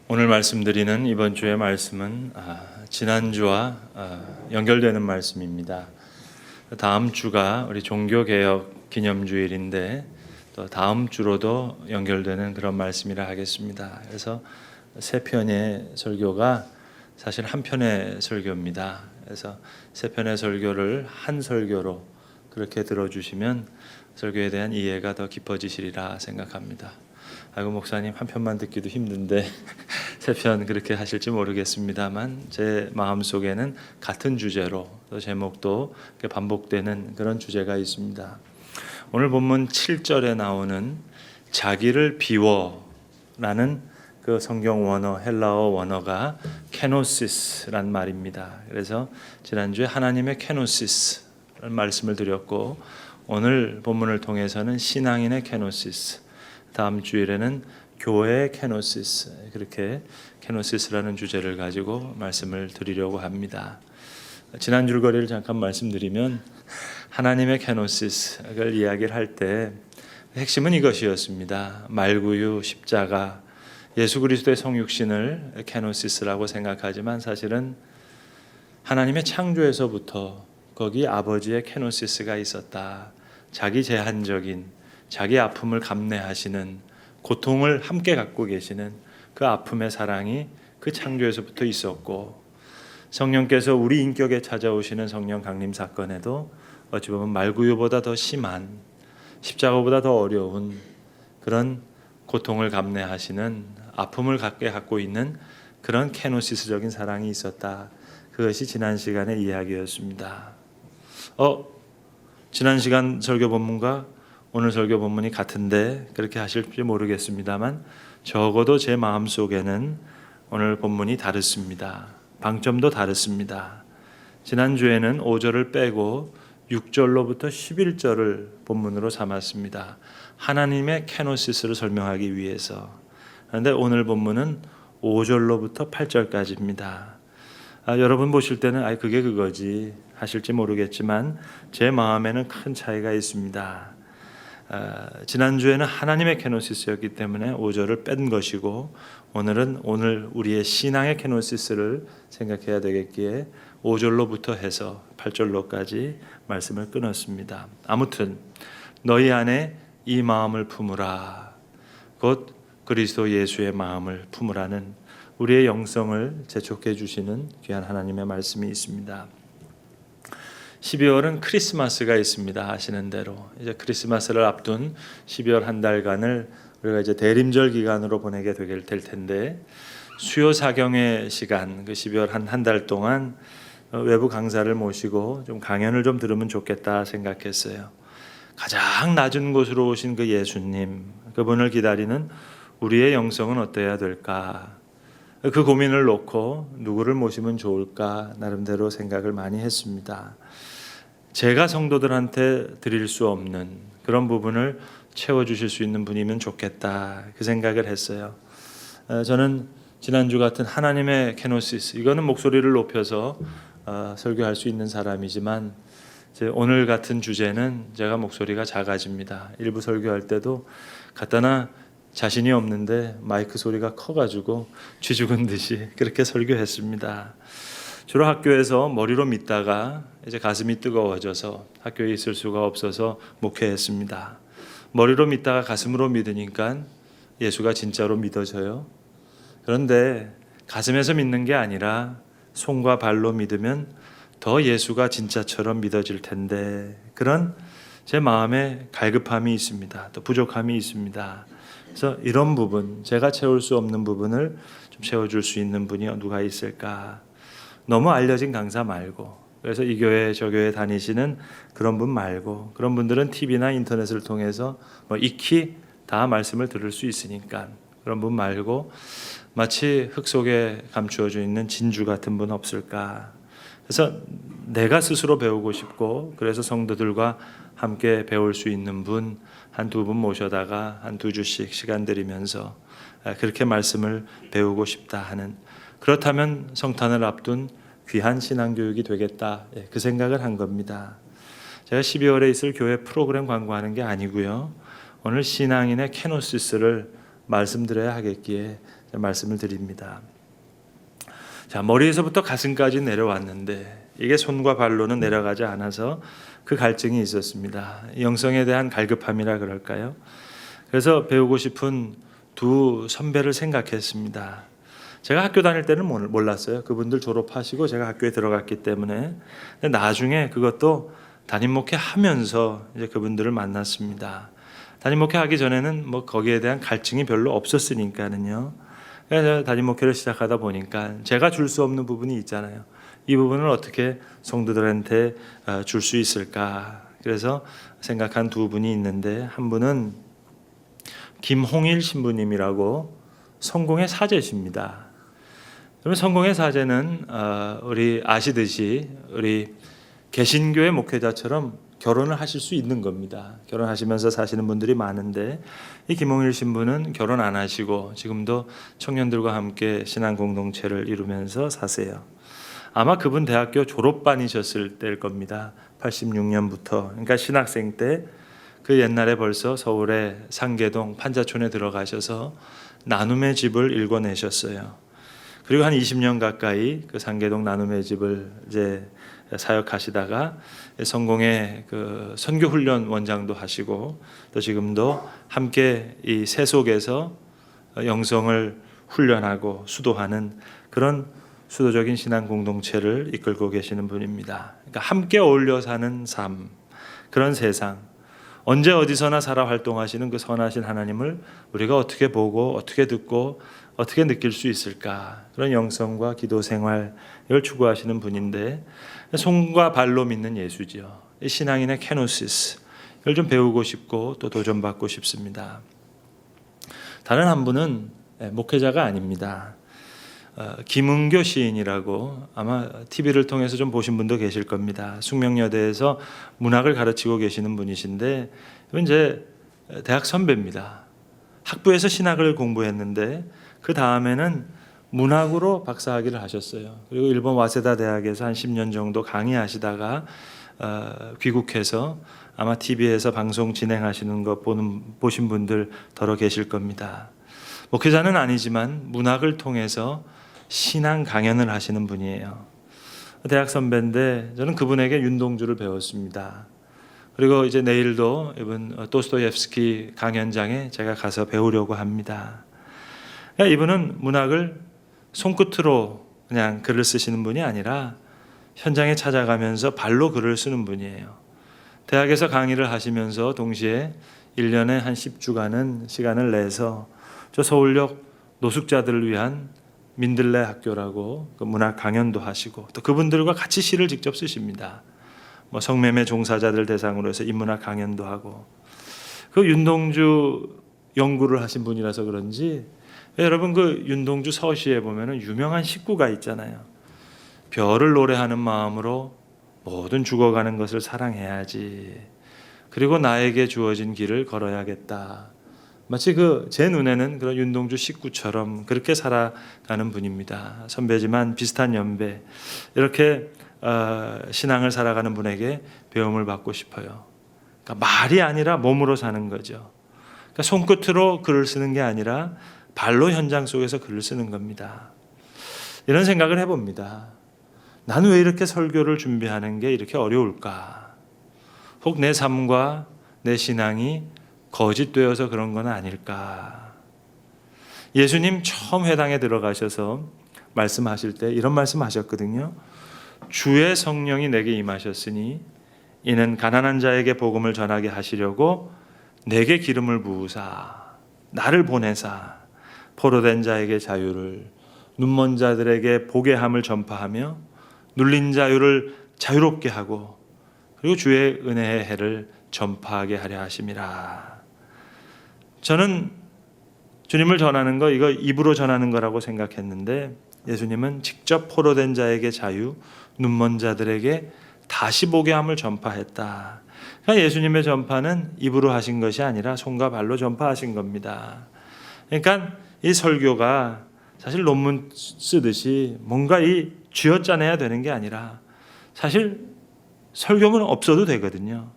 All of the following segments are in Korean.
오늘 말씀드리는 이번 주의 말씀은 지난주와 연결되는 말씀입니다. 다음 주가 우리 종교개혁 기념주일인데 또 다음 주로도 연결되는 그런 말씀이라 하겠습니다. 그래서 세 편의 설교가 사실 한 편의 설교입니다. 그래서 세 편의 설교를 한 설교로 그렇게 들어주시면 설교에 대한 이해가 더 깊어지시리라 생각합니다. 아이고 목사님 한 편만 듣기도 힘든데 세 편 그렇게 하실지 모르겠습니다만 제 마음속에는 같은 주제로 또 제목도 반복되는 그런 주제가 있습니다. 오늘 본문 7절에 나오는 자기를 비워라는 그 성경 원어 헬라어 원어가 케노시스란 말입니다. 그래서 지난주에 하나님의 케노시스라는 말씀을 드렸고 오늘 본문을 통해서는 신앙인의 케노시스, 다음 주일에는 교회의 케노시스, 그렇게 케노시스라는 주제를 가지고 말씀을 드리려고 합니다. 지난 줄거리를 잠깐 말씀드리면 하나님의 케노시스를 이야기를 할 때 핵심은 이것이었습니다. 말구유, 십자가, 예수 그리스도의 성육신을 케노시스라고 생각하지만 사실은 하나님의 창조에서부터 거기 아버지의 케노시스가 있었다. 자기 제한적인 자기 아픔을 감내하시는, 고통을 함께 갖고 계시는 그 아픔의 사랑이 그 창조에서부터 있었고, 성령께서 우리 인격에 찾아오시는 성령 강림 사건에도 어찌 보면 말구유보다 더 심한, 십자가보다 더 어려운 그런 고통을 감내하시는, 아픔을 갖고 있는 그런 케노시스적인 사랑이 있었다. 그것이 지난 시간의 이야기였습니다. 지난 시간 설교 본문과 오늘 설교 본문이 같은데 그렇게 하실지 모르겠습니다만 적어도 제 마음속에는 오늘 본문이 다릅니다. 방점도 다릅니다. 지난주에는 5절을 빼고 6절로부터 11절을 본문으로 삼았습니다. 하나님의 케노시스를 설명하기 위해서. 그런데 오늘 본문은 5절로부터 8절까지입니다. 여러분 보실 때는 그게 그거지 하실지 모르겠지만 제 마음에는 큰 차이가 있습니다. 지난주에는 하나님의 케노시스였기 때문에 5절을 뺀 것이고 오늘 우리의 신앙의 케노시스를 생각해야 되겠기에 5절로부터 해서 8절로까지 말씀을 끊었습니다. 아무튼 너희 안에 이 마음을 품으라. 곧 그리스도 예수의 마음을 품으라는 우리의 영성을 재촉해 주시는 귀한 하나님의 말씀이 있습니다. 12월은 크리스마스가 있습니다. 아시는 대로 이제 크리스마스를 앞둔 12월 한 달간을 우리가 이제 대림절 기간으로 보내게 될 텐데 수요 사경의 시간, 그 12월 한 달 동안 외부 강사를 모시고 좀 강연을 좀 들으면 좋겠다 생각했어요. 가장 낮은 곳으로 오신 그 예수님, 그분을 기다리는 우리의 영성은 어때야 될까? 그 고민을 놓고 누구를 모시면 좋을까 나름대로 생각을 많이 했습니다. 제가 성도들한테 드릴 수 없는 그런 부분을 채워주실 수 있는 분이면 좋겠다 그 생각을 했어요. 저는 지난주 같은 하나님의 케노시스, 이거는 목소리를 높여서 설교할 수 있는 사람이지만 오늘 같은 주제는 제가 목소리가 작아집니다. 일부 설교할 때도 갖다나 자신이 없는데 마이크 소리가 커가지고 쥐 죽은 듯이 그렇게 설교했습니다. 주로 학교에서 머리로 믿다가 이제 가슴이 뜨거워져서 학교에 있을 수가 없어서 목회했습니다. 머리로 믿다가 가슴으로 믿으니까 예수가 진짜로 믿어져요. 그런데 가슴에서 믿는 게 아니라 손과 발로 믿으면 더 예수가 진짜처럼 믿어질 텐데 그런 제 마음에 갈급함이 있습니다. 또 부족함이 있습니다. 그래서 이런 부분, 제가 채울 수 없는 부분을 좀 채워줄 수 있는 분이 누가 있을까? 너무 알려진 강사 말고, 그래서 이 교회 저 교회 다니시는 그런 분 말고, 그런 분들은 TV나 인터넷을 통해서 익히 다 말씀을 들을 수 있으니까 그런 분 말고 마치 흙 속에 감추어져 있는 진주 같은 분 없을까? 그래서 내가 스스로 배우고 싶고 그래서 성도들과 함께 배울 수 있는 분 한두 분 모셔다가 한두 주씩 시간 들이면서 그렇게 말씀을 배우고 싶다 하는, 그렇다면 성탄을 앞둔 귀한 신앙교육이 되겠다 그 생각을 한 겁니다. 제가 12월에 있을 교회 프로그램 광고하는 게 아니고요. 오늘 신앙인의 케노시스를 말씀드려야 하겠기에 말씀을 드립니다. 자, 머리에서부터 가슴까지 내려왔는데 이게 손과 발로는 내려가지 않아서 그 갈증이 있었습니다. 영성에 대한 갈급함이라 그럴까요? 그래서 배우고 싶은 두 선배를 생각했습니다. 제가 학교 다닐 때는 몰랐어요. 그분들 졸업하시고 제가 학교에 들어갔기 때문에. 근데 나중에 그것도 담임 목회하면서 이제 그분들을 만났습니다. 담임 목회하기 전에는 뭐 거기에 대한 갈증이 별로 없었으니까는요. 그래서 담임 목회를 시작하다 보니까 제가 줄 수 없는 부분이 있잖아요. 이 부분을 어떻게 성도들한테 줄 수 있을까? 그래서 생각한 두 분이 있는데, 한 분은 김홍일 신부님이라고 성공의 사제십니다. 그러면 성공의 사제는 우리 아시듯이 우리 개신교의 목회자처럼 결혼을 하실 수 있는 겁니다. 결혼하시면서 사시는 분들이 많은데, 이 김홍일 신부는 결혼 안 하시고 지금도 청년들과 함께 신앙 공동체를 이루면서 사세요. 아마 그분 대학교 졸업반이셨을 때일 겁니다. 86년부터. 그러니까 신학생 때 그 옛날에 벌써 서울의 상계동 판자촌에 들어가셔서 나눔의 집을 일궈내셨어요. 그리고 한 20년 가까이 그 상계동 나눔의 집을 이제 사역하시다가 성공의 그 선교 훈련 원장도 하시고, 또 지금도 함께 이 세속에서 영성을 훈련하고 수도하는 그런 수도적인 신앙 공동체를 이끌고 계시는 분입니다. 그러니까 함께 어울려 사는 삶, 그런 세상, 언제 어디서나 살아 활동하시는 그 선하신 하나님을 우리가 어떻게 보고 어떻게 듣고 어떻게 느낄 수 있을까? 그런 영성과 기도 생활, 이걸 추구하시는 분인데, 손과 발로 믿는 예수지요. 이 신앙인의 케노시스, 이걸 좀 배우고 싶고 또 도전받고 싶습니다. 다른 한 분은 목회자가 아닙니다. 김은교 시인이라고 아마 TV를 통해서 좀 보신 분도 계실 겁니다. 숙명여대에서 문학을 가르치고 계시는 분이신데, 이제 대학 선배입니다. 학부에서 신학을 공부했는데 그 다음에는 문학으로 박사학위를 하셨어요. 그리고 일본 와세다 대학에서 한 10년 정도 강의하시다가 귀국해서 아마 TV에서 방송 진행하시는 거 보신 분들 더러 계실 겁니다. 목회자는 아니지만 문학을 통해서 신앙 강연을 하시는 분이에요. 대학 선배인데 저는 그분에게 윤동주를 배웠습니다. 그리고 이제 내일도 이분 도스토옙스키 강연장에 제가 가서 배우려고 합니다. 이분은 문학을 손끝으로 그냥 글을 쓰시는 분이 아니라 현장에 찾아가면서 발로 글을 쓰는 분이에요. 대학에서 강의를 하시면서 동시에 1년에 한 10주간은 시간을 내서 저 서울역 노숙자들을 위한 민들레 학교라고 그 문학 강연도 하시고, 또 그분들과 같이 시를 직접 쓰십니다. 뭐 성매매 종사자들 대상으로 해서 인문학 강연도 하고. 그 윤동주 연구를 하신 분이라서 그런지, 여러분 그 윤동주 서시에 보면은 유명한 식구가 있잖아요. 별을 노래하는 마음으로 모든 죽어가는 것을 사랑해야지. 그리고 나에게 주어진 길을 걸어야겠다. 마치 제 눈에는 그런 윤동주 식구처럼 그렇게 살아가는 분입니다. 선배지만 비슷한 연배. 이렇게 신앙을 살아가는 분에게 배움을 받고 싶어요. 그러니까 말이 아니라 몸으로 사는 거죠. 그러니까 손끝으로 글을 쓰는 게 아니라 발로 현장 속에서 글을 쓰는 겁니다. 이런 생각을 해봅니다. 나는 왜 이렇게 설교를 준비하는 게 이렇게 어려울까? 혹 내 삶과 내 신앙이 거짓되어서 그런 건 아닐까? 예수님 처음 회당에 들어가셔서 말씀하실 때 이런 말씀하셨거든요. 주의 성령이 내게 임하셨으니 이는 가난한 자에게 복음을 전하게 하시려고 내게 기름을 부으사 나를 보내사 포로된 자에게 자유를, 눈먼 자들에게 보게 함을 전파하며 눌린 자유를 자유롭게 하고, 그리고 주의 은혜의 해를 전파하게 하려 하심이라. 저는 주님을 전하는 거 이거 입으로 전하는 거라고 생각했는데, 예수님은 직접 포로된 자에게 자유, 눈먼 자들에게 다시 보게 함을 전파했다. 그러니까 예수님의 전파는 입으로 하신 것이 아니라 손과 발로 전파하신 겁니다. 그러니까 이 설교가 사실 논문 쓰듯이 뭔가 쥐어짜내야 되는 게 아니라, 사실 설교는 없어도 되거든요.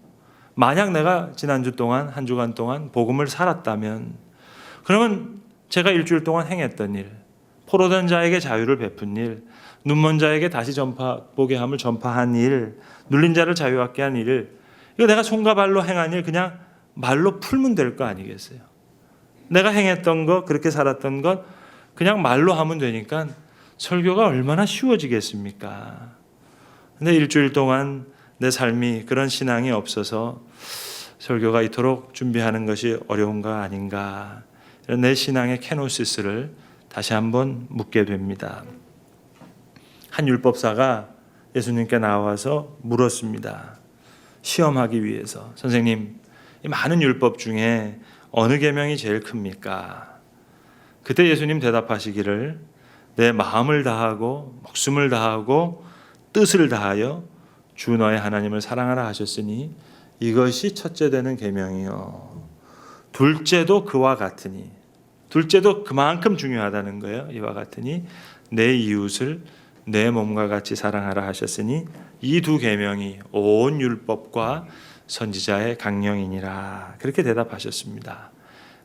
만약 내가 지난주 동안 한 주간 동안 복음을 살았다면 그러면 제가 일주일 동안 행했던 일, 포로된 자에게 자유를 베푼 일, 눈먼 자에게 다시 보게 함을 전파한 일, 눌린 자를 자유하게 한 일, 이거 내가 손과 발로 행한 일 그냥 말로 풀면 될 거 아니겠어요? 내가 행했던 것, 그렇게 살았던 것 그냥 말로 하면 되니까 설교가 얼마나 쉬워지겠습니까? 근데 일주일 동안 내 삶이 그런 신앙이 없어서 설교가 이토록 준비하는 것이 어려운가 아닌가, 내 신앙의 케노시스를 다시 한번 묻게 됩니다. 한 율법사가 예수님께 나와서 물었습니다. 시험하기 위해서, 선생님, 이 많은 율법 중에 어느 계명이 제일 큽니까? 그때 예수님 대답하시기를, 내 마음을 다하고 목숨을 다하고 뜻을 다하여 주 너의 하나님을 사랑하라 하셨으니 이것이 첫째 되는 계명이요, 둘째도 그와 같으니, 둘째도 그만큼 중요하다는 거예요. 이와 같으니 내 이웃을 내 몸과 같이 사랑하라 하셨으니 이 두 계명이 온 율법과 선지자의 강령이니라, 그렇게 대답하셨습니다.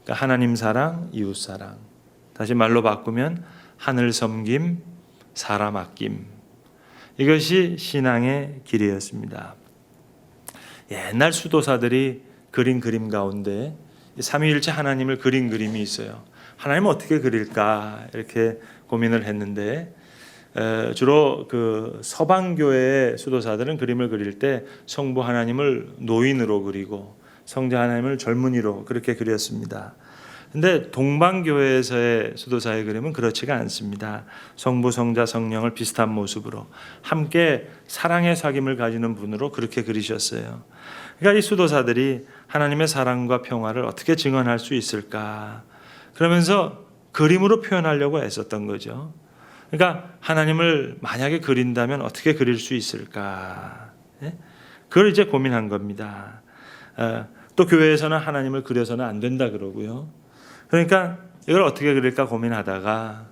그러니까 하나님 사랑, 이웃 사랑, 다시 말로 바꾸면 하늘 섬김, 사람 아낌, 이것이 신앙의 길이었습니다. 옛날 수도사들이 그린 그림 가운데 삼위일체 하나님을 그린 그림이 있어요. 하나님은 어떻게 그릴까 이렇게 고민을 했는데, 주로 그 서방교회의 수도사들은 그림을 그릴 때 성부 하나님을 노인으로 그리고 성자 하나님을 젊은이로 그렇게 그렸습니다. 근데 동방교회에서의 수도사의 그림은 그렇지가 않습니다. 성부, 성자, 성령을 비슷한 모습으로 함께 사랑의 사귐을 가지는 분으로 그렇게 그리셨어요. 그러니까 이 수도사들이 하나님의 사랑과 평화를 어떻게 증언할 수 있을까, 그러면서 그림으로 표현하려고 애썼던 거죠. 그러니까 하나님을 만약에 그린다면 어떻게 그릴 수 있을까, 그걸 이제 고민한 겁니다. 또 교회에서는 하나님을 그려서는 안 된다 그러고요. 그러니까 이걸 어떻게 그릴까 고민하다가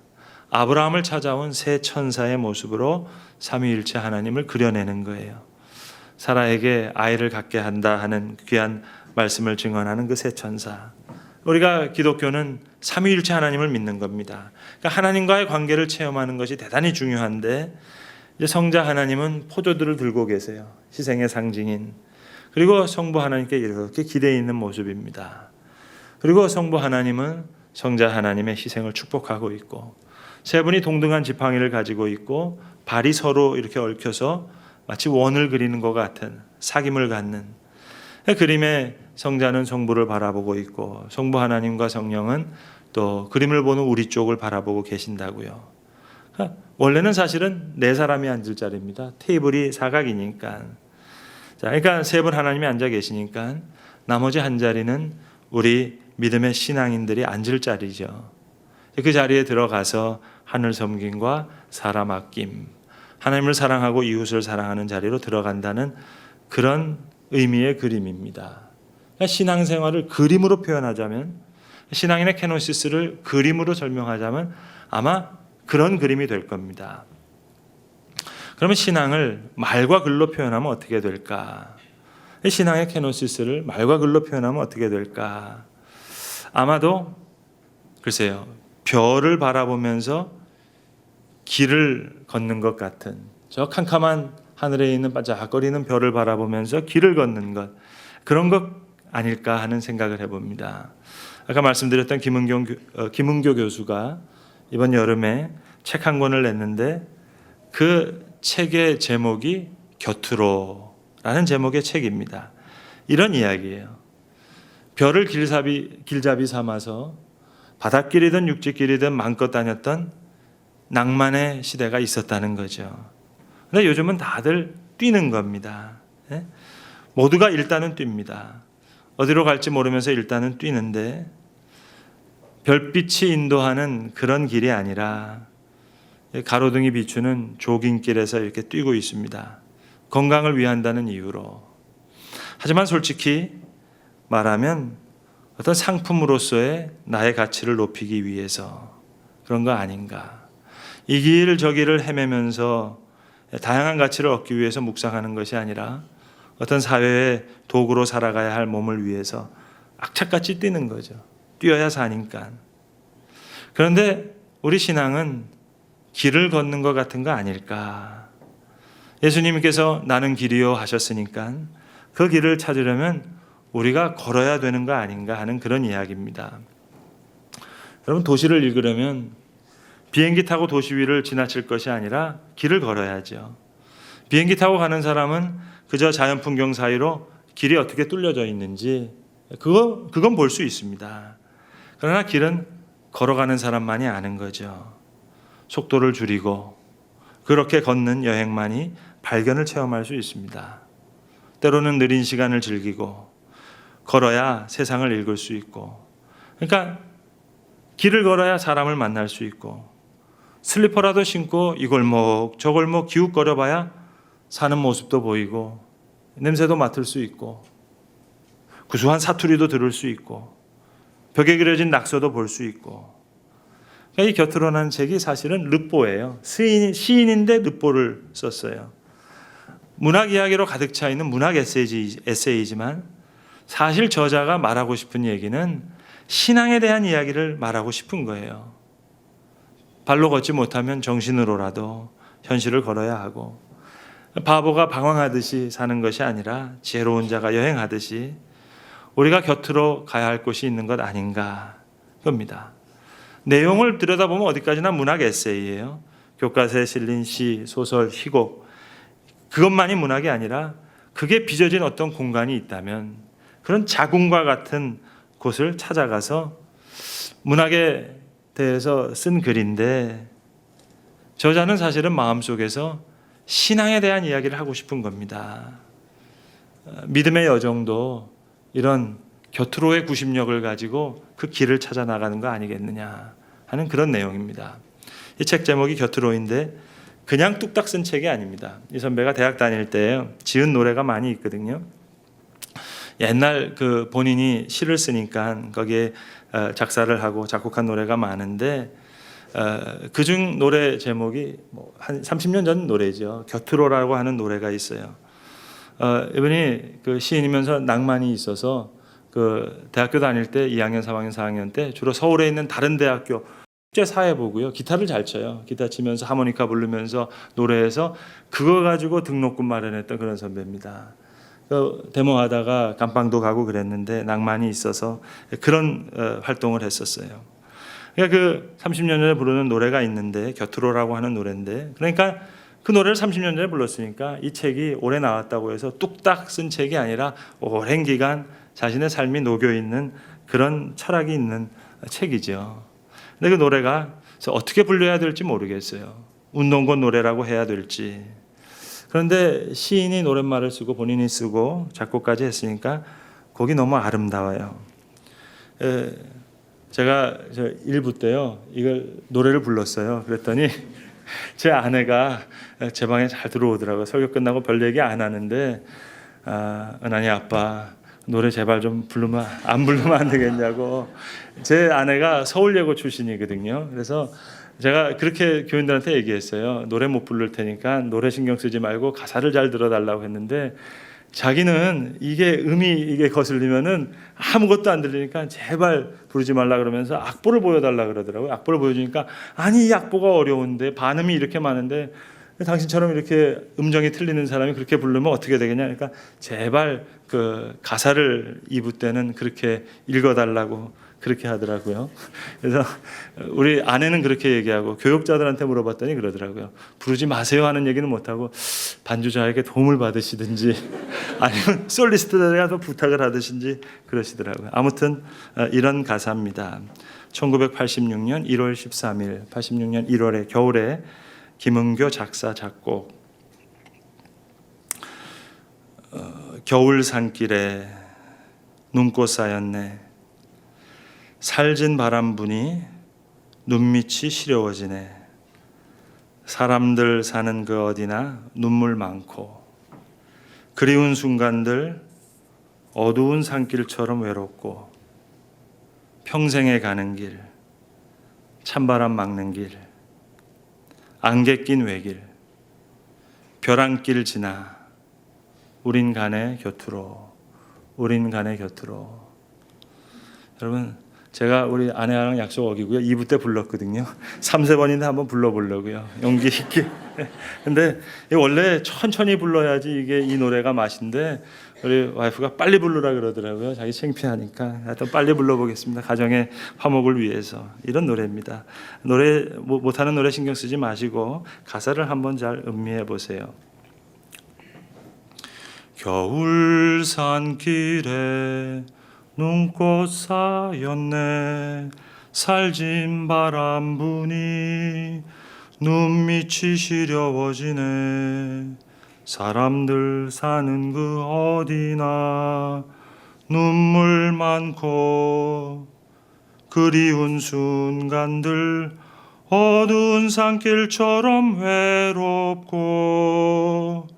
아브라함을 찾아온 세 천사의 모습으로 삼위일체 하나님을 그려내는 거예요. 사라에게 아이를 갖게 한다 하는 귀한 말씀을 증언하는 그 세 천사. 우리가 기독교는 삼위일체 하나님을 믿는 겁니다. 그러니까 하나님과의 관계를 체험하는 것이 대단히 중요한데, 이제 성자 하나님은 포도들을 들고 계세요. 희생의 상징인. 그리고 성부 하나님께 이렇게 기대해 있는 모습입니다. 그리고 성부 하나님은 성자 하나님의 희생을 축복하고 있고, 세 분이 동등한 지팡이를 가지고 있고 발이 서로 이렇게 얽혀서 마치 원을 그리는 것 같은 사귐을 갖는, 그림의 성자는 성부를 바라보고 있고 성부 하나님과 성령은 또 그림을 보는 우리 쪽을 바라보고 계신다고요. 그러니까 원래는 사실은 네 사람이 앉을 자리입니다. 테이블이 사각이니까. 자, 그러니까 세 분 하나님이 앉아 계시니까 나머지 한 자리는 우리 믿음의 신앙인들이 앉을 자리죠. 그 자리에 들어가서 하늘 섬김과 사람 아낌, 하나님을 사랑하고 이웃을 사랑하는 자리로 들어간다는 그런 의미의 그림입니다. 그러니까 신앙생활을 그림으로 표현하자면, 신앙인의 케노시스를 그림으로 설명하자면 아마 그런 그림이 될 겁니다. 그러면 신앙을 말과 글로 표현하면 어떻게 될까? 신앙의 케노시스를 말과 글로 표현하면 어떻게 될까? 아마도 글쎄요, 별을 바라보면서 길을 걷는 것 같은, 저 캄캄한 하늘에 있는 반짝거리는 별을 바라보면서 길을 걷는 것, 그런 것 아닐까 하는 생각을 해봅니다. 아까 말씀드렸던 김은교 교수가 이번 여름에 책 한 권을 냈는데, 그 책의 제목이 곁으로라는 제목의 책입니다. 이런 이야기예요. 별을 길잡이 삼아서 바닷길이든 육지길이든 마음껏 다녔던 낭만의 시대가 있었다는 거죠. 근데 요즘은 다들 뛰는 겁니다. 모두가 일단은 뜁니다. 어디로 갈지 모르면서 일단은 뛰는데, 별빛이 인도하는 그런 길이 아니라 가로등이 비추는 조깅길에서 이렇게 뛰고 있습니다. 건강을 위한다는 이유로. 하지만 솔직히 말하면 어떤 상품으로서의 나의 가치를 높이기 위해서 그런 거 아닌가. 이 길 저 길을 헤매면서 다양한 가치를 얻기 위해서 묵상하는 것이 아니라 어떤 사회의 도구로 살아가야 할 몸을 위해서 악착같이 뛰는 거죠. 뛰어야 사니까. 그런데 우리 신앙은 길을 걷는 것 같은 거 아닐까? 예수님께서 나는 길이요 하셨으니까 그 길을 찾으려면 우리가 걸어야 되는 거 아닌가 하는 그런 이야기입니다. 여러분, 도시를 읽으려면 비행기 타고 도시 위를 지나칠 것이 아니라 길을 걸어야죠. 비행기 타고 가는 사람은 그저 자연 풍경 사이로 길이 어떻게 뚫려져 있는지 그건 볼 수 있습니다. 그러나 길은 걸어가는 사람만이 아는 거죠. 속도를 줄이고 그렇게 걷는 여행만이 발견을 체험할 수 있습니다. 때로는 느린 시간을 즐기고 걸어야 세상을 읽을 수 있고, 그러니까 길을 걸어야 사람을 만날 수 있고, 슬리퍼라도 신고 이 골목 저 골목 기웃거려 봐야 사는 모습도 보이고 냄새도 맡을 수 있고 구수한 사투리도 들을 수 있고 벽에 그려진 낙서도 볼 수 있고. 그러니까 이 겨트로라는 책이 사실은 르뽀예요. 시인인데 르뽀를 썼어요. 문학 이야기로 가득 차 있는 문학 에세이지만 사실 저자가 말하고 싶은 얘기는 신앙에 대한 이야기를 말하고 싶은 거예요. 발로 걷지 못하면 정신으로라도 현실을 걸어야 하고, 바보가 방황하듯이 사는 것이 아니라 지혜로운 자가 여행하듯이 우리가 곁으로 가야 할 곳이 있는 것 아닌가 겁니다. 내용을 들여다보면 어디까지나 문학 에세이예요. 교과서에 실린 시, 소설, 희곡, 그것만이 문학이 아니라 그게 빚어진 어떤 공간이 있다면 그런 자궁과 같은 곳을 찾아가서 문학에 대해서 쓴 글인데, 저자는 사실은 마음속에서 신앙에 대한 이야기를 하고 싶은 겁니다. 믿음의 여정도 이런 곁으로의 구심력을 가지고 그 길을 찾아 나가는 거 아니겠느냐 하는 그런 내용입니다. 이 책 제목이 곁으로인데 그냥 뚝딱 쓴 책이 아닙니다. 이 선배가 대학 다닐 때 지은 노래가 많이 있거든요. 옛날 그 본인이 시를 쓰니까 거기에 작사를 하고 작곡한 노래가 많은데, 그중 노래 제목이 한 30년 전 노래죠. 곁으로라고 하는 노래가 있어요. 이분이 그 시인이면서 낭만이 있어서 그 대학교 다닐 때 2학년, 3학년, 4학년 때 주로 서울에 있는 다른 대학교 국제 사회 보고요. 기타를 잘 쳐요. 기타 치면서 하모니카 부르면서 노래해서 그거 가지고 등록금 마련했던 그런 선배입니다. 데모하다가 감방도 가고 그랬는데 낭만이 있어서 그런 활동을 했었어요. 그러니까 그 30년 전에 부르는 노래가 있는데 곁으로라고 하는 노래인데, 그러니까 그 노래를 30년 전에 불렀으니까 이 책이 올해 나왔다고 해서 뚝딱 쓴 책이 아니라 오랜 기간 자신의 삶이 녹여 있는 그런 철학이 있는 책이죠. 근데 그 노래가 어떻게 불려야 될지 모르겠어요. 운동권 노래라고 해야 될지. 그런데 시인이 노랫말을 쓰고 본인이 쓰고 작곡까지 했으니까 곡이 너무 아름다워요. 제가 1부 때요, 이걸 노래를 불렀어요. 그랬더니 제 아내가 제 방에 잘 들어오더라고요. 설교 끝나고 별 얘기 안 하는데, 은하니 아빠 노래 제발 좀 안 부르면 안 되겠냐고. 제 아내가 서울예고 출신이거든요. 그래서 제가 그렇게 교인들한테 얘기했어요. 노래 못 부를 테니까 노래 신경 쓰지 말고 가사를 잘 들어달라고 했는데, 자기는 이게 거슬리면은 아무것도 안 들리니까 제발 부르지 말라 그러면서 악보를 보여달라 그러더라고요. 악보를 보여주니까 아니 이 악보가 어려운데 반음이 이렇게 많은데 당신처럼 이렇게 음정이 틀리는 사람이 그렇게 부르면 어떻게 되겠냐. 그러니까 제발 그 가사를 2부 때는 그렇게 읽어달라고 그렇게 하더라고요. 그래서 우리 아내는 그렇게 얘기하고 교육자들한테 물어봤더니 그러더라고요. 부르지 마세요 하는 얘기는 못하고 반주자에게 도움을 받으시든지 아니면 솔리스트들에게 가서 부탁을 하듯이 그러시더라고요. 아무튼 이런 가사입니다. 1986년 1월 13일, 86년 1월에 겨울에 김은교 작사 작곡. 겨울 산길에 눈꽃 쌓였네. 살진 바람 부니 눈밑이 시려워지네. 사람들 사는 그 어디나 눈물 많고 그리운 순간들 어두운 산길처럼 외롭고 평생에 가는 길 찬바람 막는 길 안개 낀 외길 벼랑길 지나 우린 가네 곁으로 우린 가네 곁으로. 여러분, 제가 우리 아내랑 약속 어기고요. 2부 때 불렀거든요. 3, 4번인데 한번 불러보려고요. 용기 있게. 근데 원래 천천히 불러야지 이게 이 노래가 맛인데 우리 와이프가 빨리 부르라 그러더라고요. 자기 창피하니까. 하여튼 빨리 불러보겠습니다. 가정의 화목을 위해서. 이런 노래입니다. 노래 못하는 노래 신경 쓰지 마시고 가사를 한번 잘 음미해 보세요. 겨울 산길에 눈꽃 쌓였네. 살진 바람 부니 눈밑이 시려워지네. 사람들 사는 그 어디나 눈물 많고 그리운 순간들 어두운 산길처럼 외롭고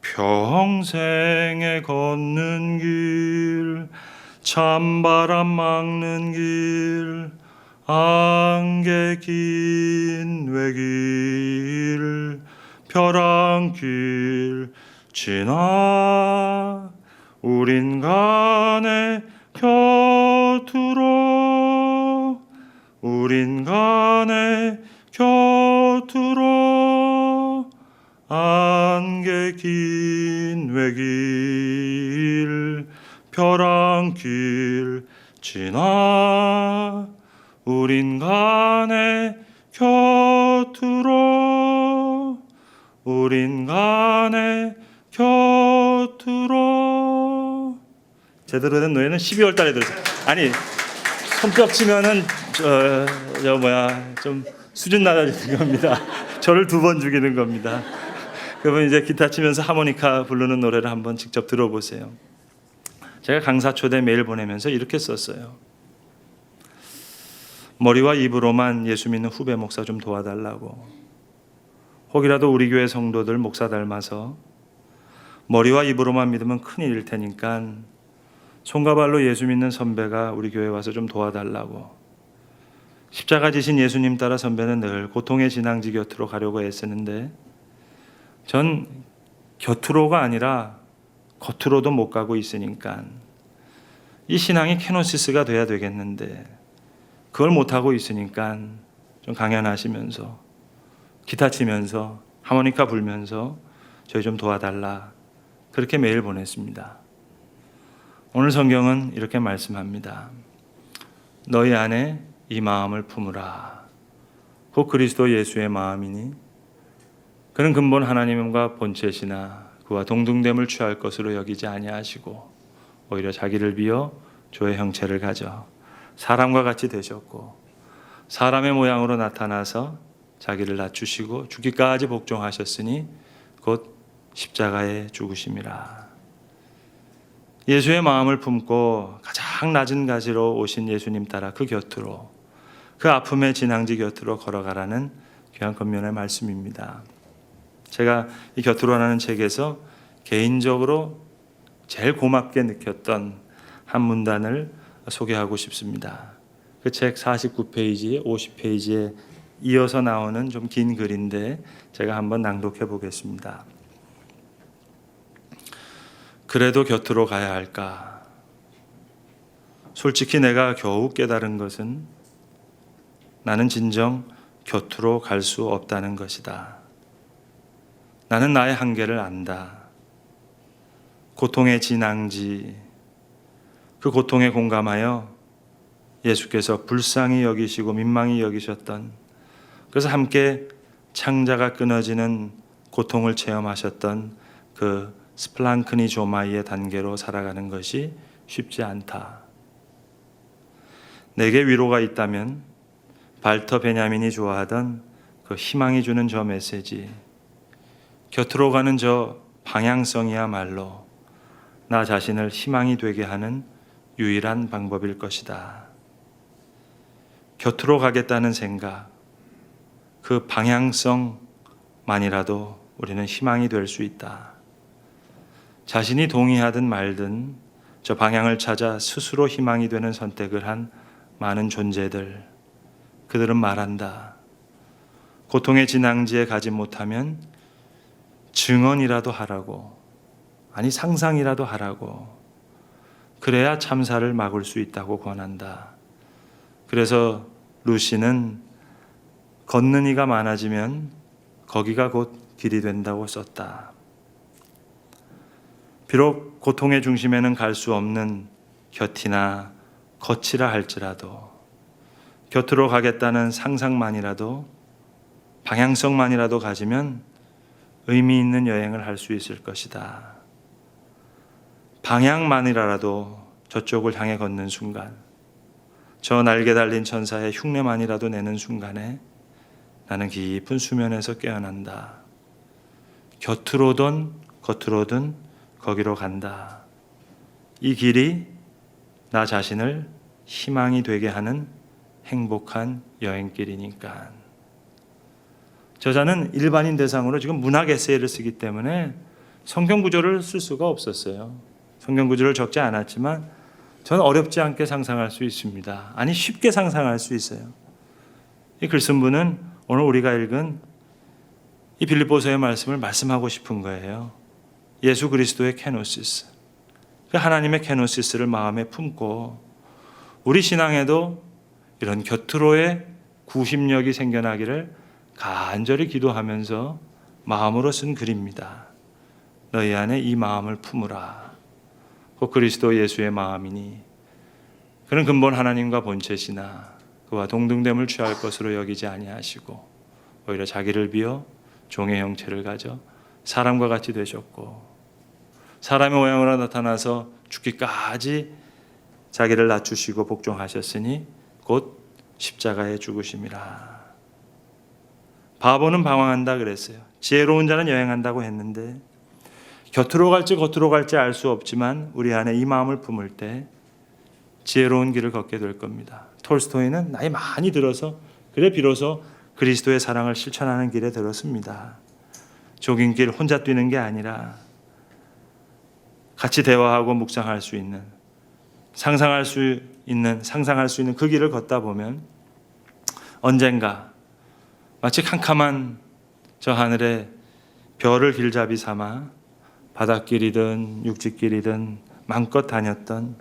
평생에 걷는 길 찬바람 막는 길 안개 긴 외길 벼랑길 지나 우린 가네 곁으로 우린 가네 곁으로 안개 긴 외길 벼랑길 지나 우린 가네 곁으로 우린 가네 곁으로. 제대로 된 노래는 12월 달에 들었어요. 아니 손뼉 치면은 좀 수준 낮아지는 겁니다. 저를 2번 죽이는 겁니다. 그러면 이제 기타 치면서 하모니카 부르는 노래를 한번 직접 들어보세요. 제가 강사초대 메일 보내면서 이렇게 썼어요. 머리와 입으로만 예수 믿는 후배 목사 좀 도와달라고. 혹이라도 우리 교회 성도들 목사 닮아서 머리와 입으로만 믿으면 큰일일 테니까 손과 발로 예수 믿는 선배가 우리 교회에 와서 좀 도와달라고. 십자가 지신 예수님 따라 선배는 늘 고통의 진앙지 곁으로 가려고 애쓰는데 전 곁으로가 아니라 겉으로도 못 가고 있으니까 이 신앙이 케노시스가 돼야 되겠는데 그걸 못하고 있으니까 좀 강연하시면서 기타 치면서 하모니카 불면서 저희 좀 도와달라. 그렇게 메일 보냈습니다. 오늘 성경은 이렇게 말씀합니다. 너희 안에 이 마음을 품으라. 곧 그리스도 예수의 마음이니 그는 근본 하나님과 본체시나 그와 동등됨을 취할 것으로 여기지 아니하시고 오히려 자기를 비어 조의 형체를 가져 사람과 같이 되셨고 사람의 모양으로 나타나서 자기를 낮추시고 죽기까지 복종하셨으니 곧 십자가에 죽으심이라. 예수의 마음을 품고 가장 낮은 가지로 오신 예수님 따라 그 곁으로 그 아픔의 진앙지 곁으로 걸어가라는 귀한 권면의 말씀입니다. 제가 이 곁으로라는 책에서 개인적으로 제일 고맙게 느꼈던 한 문단을 소개하고 싶습니다. 그 책 49페이지, 50페이지에 이어서 나오는 좀 긴 글인데 제가 한번 낭독해 보겠습니다. 그래도 곁으로 가야 할까? 솔직히 내가 겨우 깨달은 것은 나는 진정 곁으로 갈 수 없다는 것이다. 나는 나의 한계를 안다. 고통의 진앙지, 그 고통에 공감하여 예수께서 불쌍히 여기시고 민망히 여기셨던, 그래서 함께 창자가 끊어지는 고통을 체험하셨던 그 스플랑크니 조마이의 단계로 살아가는 것이 쉽지 않다. 내게 위로가 있다면 발터 베냐민이 좋아하던 그 희망이 주는 저 메시지, 곁으로 가는 저 방향성이야말로 나 자신을 희망이 되게 하는 유일한 방법일 것이다. 곁으로 가겠다는 생각, 그 방향성만이라도 우리는 희망이 될 수 있다. 자신이 동의하든 말든 저 방향을 찾아 스스로 희망이 되는 선택을 한 많은 존재들, 그들은 말한다. 고통의 진앙지에 가지 못하면 증언이라도 하라고, 아니 상상이라도 하라고, 그래야 참사를 막을 수 있다고 권한다. 그래서 루시는 걷는 이가 많아지면 거기가 곧 길이 된다고 썼다. 비록 고통의 중심에는 갈 수 없는 곁이나 겉이라 할지라도 곁으로 가겠다는 상상만이라도 방향성만이라도 가지면 의미 있는 여행을 할 수 있을 것이다. 방향만이라도 저쪽을 향해 걷는 순간, 저 날개 달린 천사의 흉내만이라도 내는 순간에 나는 깊은 수면에서 깨어난다. 곁으로든 겉으로든 거기로 간다. 이 길이 나 자신을 희망이 되게 하는 행복한 여행길이니까. 저자는 일반인 대상으로 지금 문학 에세이를 쓰기 때문에 성경 구조를 쓸 수가 없었어요. 성경 구조를 적지 않았지만 저는 어렵지 않게 상상할 수 있습니다. 아니 쉽게 상상할 수 있어요. 이 글 쓴 분은 오늘 우리가 읽은 이 빌립보서의 말씀을 말씀하고 싶은 거예요. 예수 그리스도의 케노시스, 그 하나님의 케노시스를 마음에 품고 우리 신앙에도 이런 곁으로의 구심력이 생겨나기를 간절히 기도하면서 마음으로 쓴 글입니다. 너희 안에 이 마음을 품으라. 곧 그리스도 예수의 마음이니 그는 근본 하나님과 본체시나 그와 동등됨을 취할 것으로 여기지 아니하시고 오히려 자기를 비어 종의 형체를 가져 사람과 같이 되셨고 사람의 모양으로 나타나서 죽기까지 자기를 낮추시고 복종하셨으니 곧 십자가에 죽으심이라. 바보는 방황한다 그랬어요. 지혜로운 자는 여행한다고 했는데 곁으로 갈지 겉으로 갈지 알 수 없지만 우리 안에 이 마음을 품을 때 지혜로운 길을 걷게 될 겁니다. 톨스토이는 나이 많이 들어서 그래 비로소 그리스도의 사랑을 실천하는 길에 들었습니다. 조깅길 혼자 뛰는 게 아니라 같이 대화하고 묵상할 수 있는 상상할 수 있는 그 길을 걷다 보면 언젠가 마치 캄캄한 저 하늘에 별을 길잡이 삼아 바닷길이든 육지길이든 마음껏 다녔던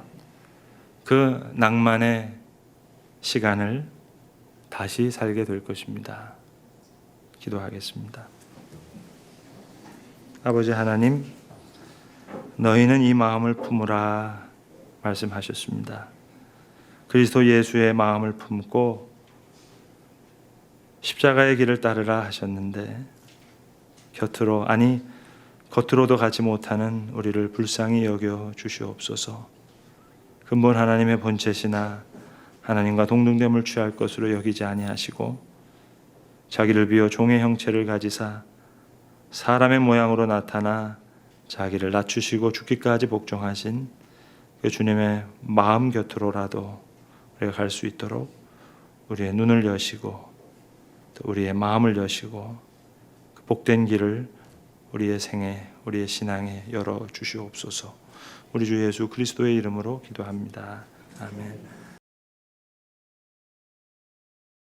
그 낭만의 시간을 다시 살게 될 것입니다. 기도하겠습니다. 아버지 하나님, 너희는 이 마음을 품으라 말씀하셨습니다. 그리스도 예수의 마음을 품고 십자가의 길을 따르라 하셨는데 겉으로도 가지 못하는 우리를 불쌍히 여겨 주시옵소서. 근본 하나님의 본체시나 하나님과 동등됨을 취할 것으로 여기지 아니하시고 자기를 비워 종의 형체를 가지사 사람의 모양으로 나타나 자기를 낮추시고 죽기까지 복종하신 그 주님의 마음 곁으로라도 우리가 갈 수 있도록 우리의 눈을 여시고 또 우리의 마음을 여시고 그 복된 길을 우리의 생애, 우리의 신앙에 열어 주시옵소서. 우리 주 예수 그리스도의 이름으로 기도합니다. 아멘.